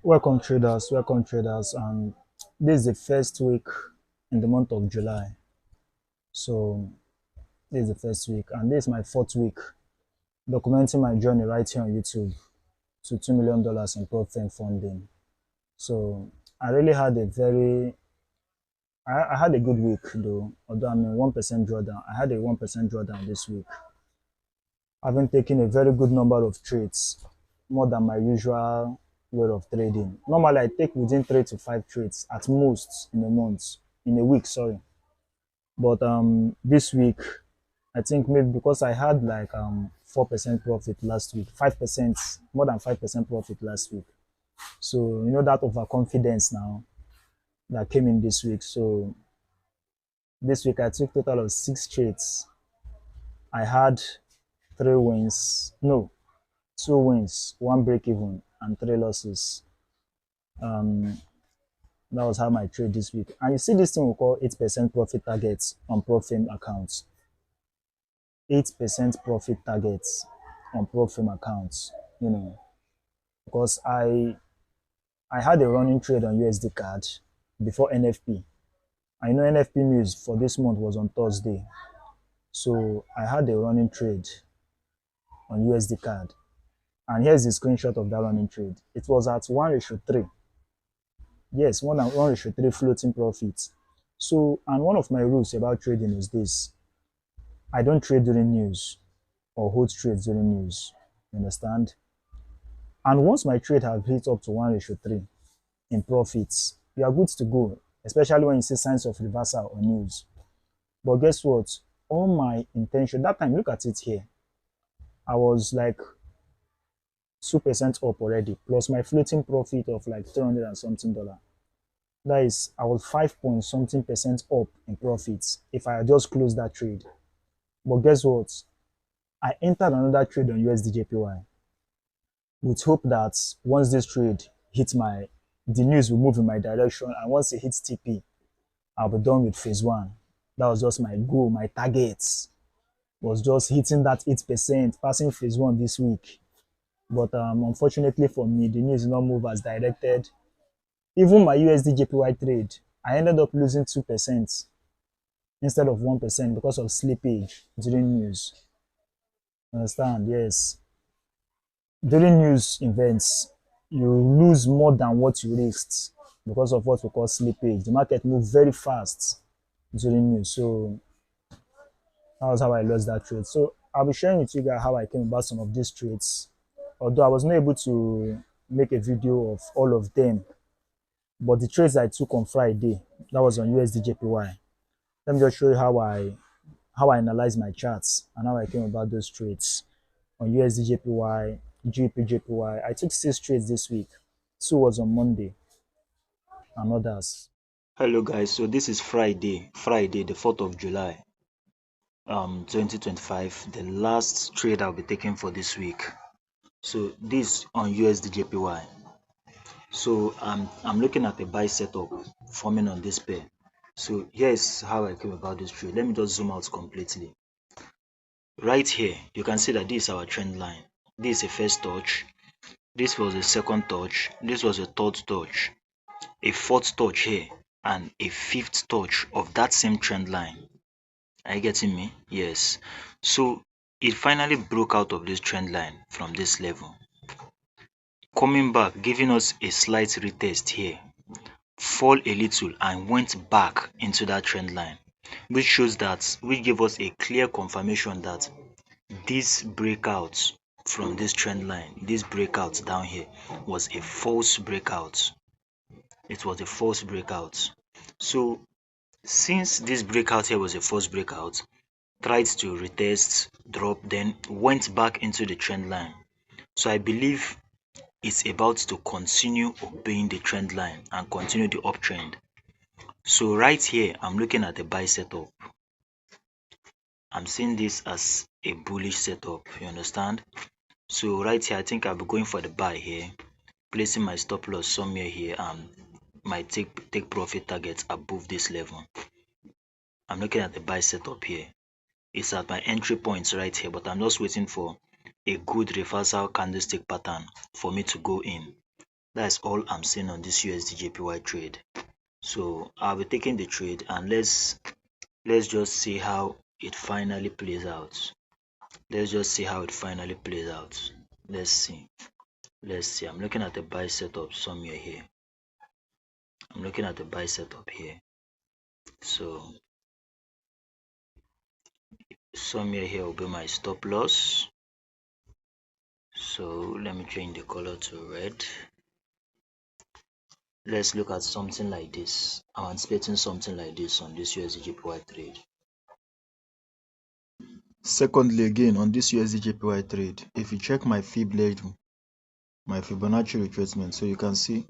Welcome traders, and this is the first week in the month of July. So this is the first week, and this is my fourth week documenting my journey right here on YouTube to $2 million in profit funding. So I really had a very I had a good week though, although I'm in 1% drawdown. I had a 1% drawdown this week. Having taken a very good number of trades, more than my usual way of trading. Normally, I take within 3 to 5 trades at most in a month, in a week, sorry. But this week, I think maybe because I had like 4% profit last week, 5%, more than 5% profit last week. So that overconfidence now that came in this week. So this week I took total of 6 trades. I had 3 wins, no, 2 wins, 1 break even, and 3 losses. Um, that was how my trade this week. And you see this thing we call 8% profit targets on Profim accounts. 8% profit targets on Profim accounts. Because I had a running trade on USD card before NFP. I know NFP news for this month was on Thursday. So I had a running trade on USD card. And here's the screenshot of that running trade. It was at 1:3. Yes, more than 1:3 floating profits. So, and one of my rules about trading is this: I don't trade during news or hold trades during news. You understand? And once my trade has hit up to 1:3 in profits, you are good to go, especially when you see signs of reversal on news. But guess what? All my intention, that time, look at it here. I was like 2% up already, plus my floating profit of like 300 and something dollar. That is, I was 5 point something percent up in profits if I had just closed that trade. But guess what? I entered another trade on USDJPY with hope that once this trade hits the news will move in my direction, and once it hits TP, I'll be done with phase one. That was just my goal, my target was just hitting that 8%, passing phase one this week. But unfortunately for me, the news did not move as directed. Even my USDJPY trade, I ended up losing 2% instead of 1% because of slippage during news. Understand? Yes. During news events, you lose more than what you risked because of what we call slippage. The market moves very fast during news. So that was how I lost that trade. So I'll be sharing with you guys how I came about some of these trades. Although I was not able to make a video of all of them, but the trades I took on Friday, that was on USDJPY. Let me just show you how I analyze my charts and how I came about those trades on USDJPY, GBPJPY. I took 6 trades this week. 2 was on Monday and others. Hello guys, so this is Friday the 4th of July 2025, the last trade I'll be taking for this week. So this on USDJPY. So I'm looking at a buy setup forming on this pair. So here's how I came about this trade. Let me just zoom out completely. Right here, you can see that this is our trend line. This is a first touch, this was a second touch, this was a third touch, a fourth touch here, and a fifth touch of that same trend line. Are you getting me? Yes. So it finally broke out of this trend line from this level, coming back, giving us a slight retest here, fall a little and went back into that trend line, which gave us a clear confirmation that this breakout from this trend line, this breakout down here, was a false breakout. It was a false breakout. So since this breakout here was a false breakout, tried to retest, drop, then went back into the trend line. So I believe it's about to continue obeying the trend line and continue the uptrend. So right here, I'm looking at a buy setup. I'm seeing this as a bullish setup, you understand? So right here, I think I'll be going for the buy here, placing my stop loss somewhere here and my take profit targets above this level. I'm looking at the buy setup here. It's at my entry points right here, but I'm just waiting for a good reversal candlestick pattern for me to go in. That's all I'm saying on this USD JPY trade. So I'll be taking the trade, and let's just see how it finally plays out. Let's just see how it finally plays out. Let's see. Let's see. I'm looking at the buy setup somewhere here. I'm looking at the buy setup here. So somewhere here will be my stop loss. So let me change the color to red. Let's look at something like this. I'm anticipating something like this on this USD JPY trade. Secondly, again, on this USD JPY trade, if you check my Fib level, my Fibonacci retracement, so you can see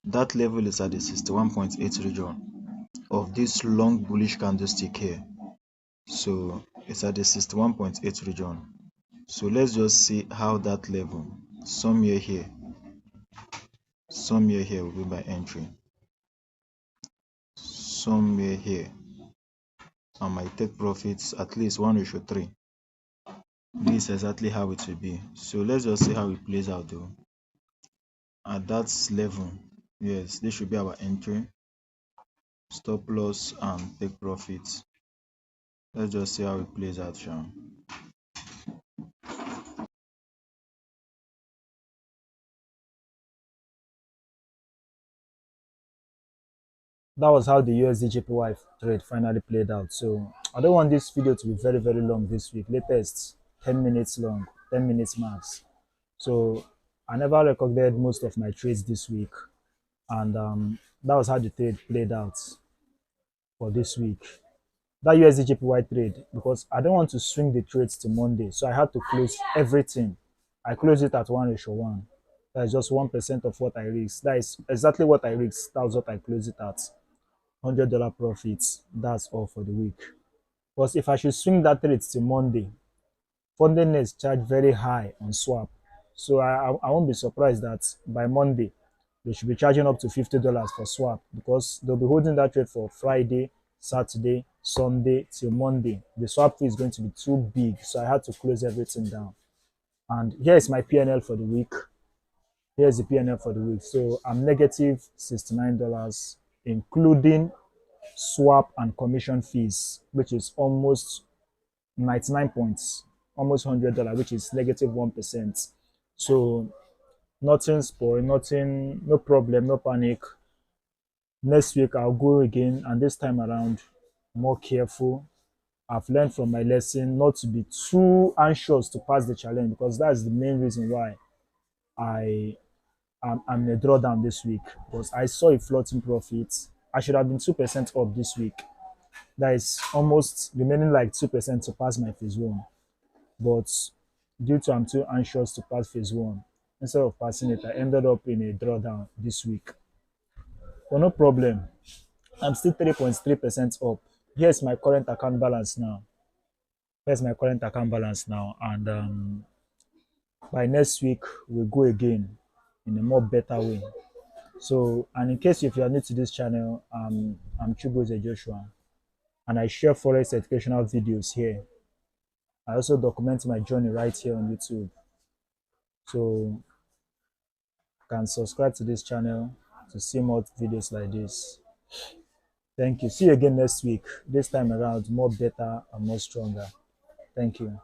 that level is at the 61.8 region of this long bullish candlestick here. So it's at the 61.8 region. So let's just see how that level, somewhere here will be my entry. Somewhere here, I might take profits at least 1:3. This is exactly how it will be. So let's just see how it plays out though. At that level, yes, this should be our entry, stop loss, and take profits. Let's just see how it plays out, Sean. That was how the USD JPY trade finally played out. So I don't want this video to be very, very long this week. Latest 10 minutes long, 10 minutes max. So I never recorded most of my trades this week. And that was how the trade played out for this week. That USD JPY trade, because I don't want to swing the trades to Monday. So I had to close everything. I closed it at 1:1. That is just 1% of what I risked. That is exactly what I risked. That was what I closed it at. $100 profits. That's all for the week. Because if I should swing that trade to Monday, funding is charged very high on swap. So I won't be surprised that by Monday they should be charging up to $50 for swap, because they'll be holding that trade for Friday, Saturday, Sunday till Monday. The swap fee is going to be too big, so I had to close everything down. And here is my PNL for the week. Here's the PNL for the week. So I'm negative $69, including swap and commission fees, which is almost 99 points, almost $100, which is negative 1%. So nothing spoil, nothing, no problem, no panic. Next week I'll go again, and this time around more careful. I've learned from my lesson not to be too anxious to pass the challenge, because that's the main reason why I'm in a drawdown this week, because I saw a floating profit. I should have been 2% up this week. That is almost remaining like 2% to pass my phase one. But due to I'm too anxious to pass phase one, instead of passing it, I ended up in a drawdown this week. But no problem. I'm still 3.3% up. Here's my current account balance now. And by next week, we'll go again in a more better way. So, and in case if you are new to this channel, I'm Chibueze Joshua, and I share forex educational videos here. I also document my journey right here on YouTube. So you can subscribe to this channel to see more videos like this. Thank you. See you again next week. This time around, more better and more stronger. Thank you.